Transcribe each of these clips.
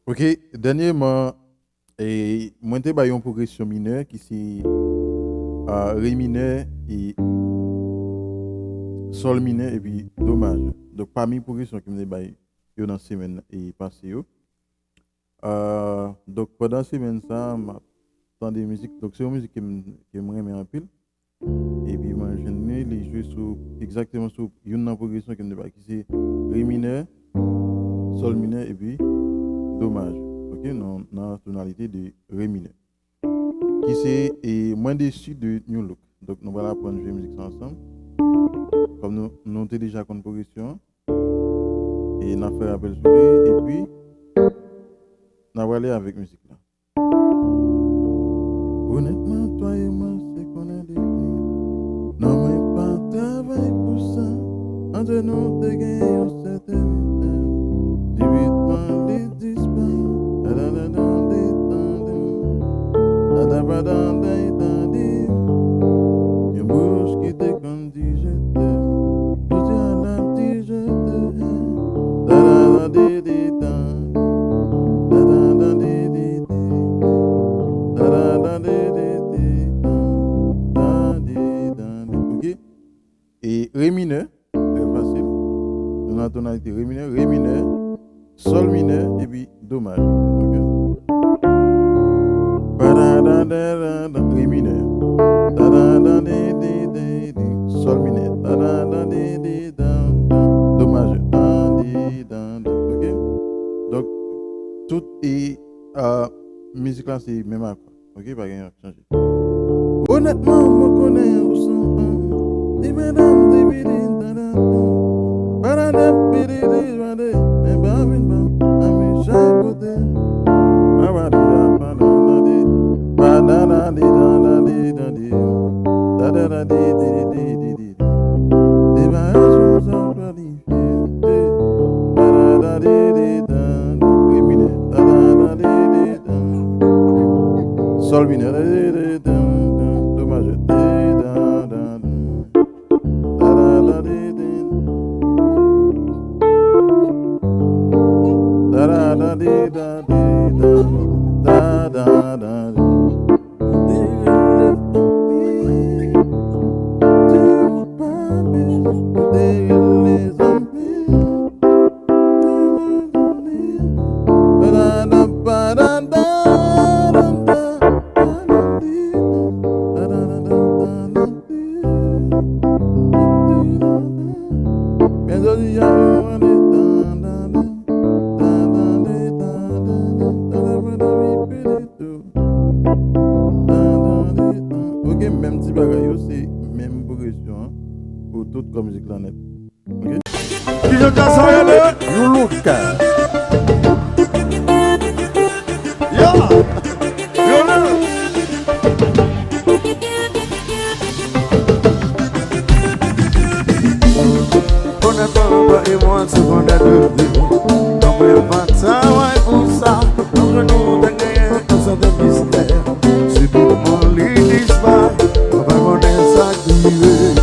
Ok, dernièrement, moi j'ai une progression mineure qui c'est ré mineur et sol mineur et puis dommage. Donc parmi les progressions que j'ai baillé dans la semaine et passée, donc pendant la semaine ça, j'entends des musiques. Donc c'est une musique qui me remet en pile. Et puis moi je les jouer sur exactement sur une progression que j'ai baillé qui c'est ré mineur, sol mineur et puis dommage. Ok, dans la tonalité de ré mineur. Qui c'est et moins déçu de New Look. Donc nous allons apprendre à jouer musique ça ensemble. Comme nous avons déjà une progression et nous avons fait appel sur lui et puis nous allons aller avec musique là. Honnêtement, toi et moi, c'est qu'on est définis. Non, mais pas travail pour ça. Entre nous, t'es gagné, on s'est évité. 18 les disparaît. Une bouche qui te dit je t'aime. Je dis à la petite je t'aime. Da da da di di da. Da da da di di di. Da da da di di di da. Da di da di. Ok? Et ré mineur, très facile. Dans la tonalité ré mineur, sol mineur et puis dommage. Ok? Ré mineur. Sol mineur. Dommage. Ok? Donc, toute et musique là, c'est même à quoi. Ok? Pas rien changer. Honnêtement, je connais où sont. Sol mineur, dommage, Ok, même petit bagage, c'est même progression hein, pour toute la musique là net. Ok? You look yeah. On est pas et moi c'est qu'on a deux. Non mais pas ça ouais pour ça. Entre nous t'as gagné comme ça de mystère. C'est pour mon lit disparaît. On va connaître ça qui est.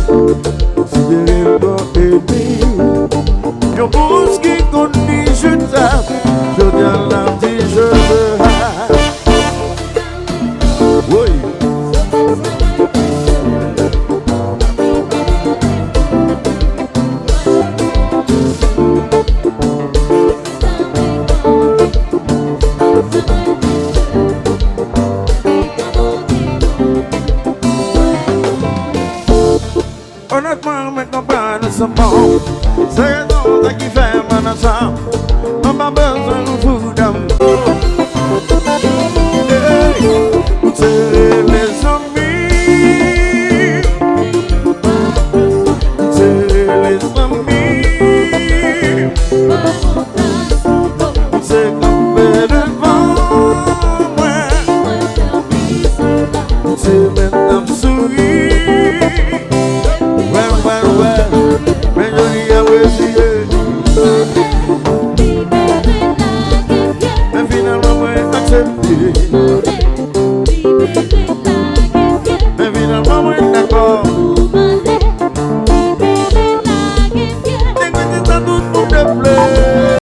Si derrière toi bébé. Yo bouge qui connaît je t'aime. Je dis à la petite je veux. Oui. Honnêtement, mes compagnons sont bons. C'est ça qui fait mon ensemble. On n'a pas besoin de vous d'amour. C'est les amis. C'est les amis. C'est comme devant moi. C'est maintenant sourire. Ouais. Mais je dis à essayer. Mais finalement, moi, accepter.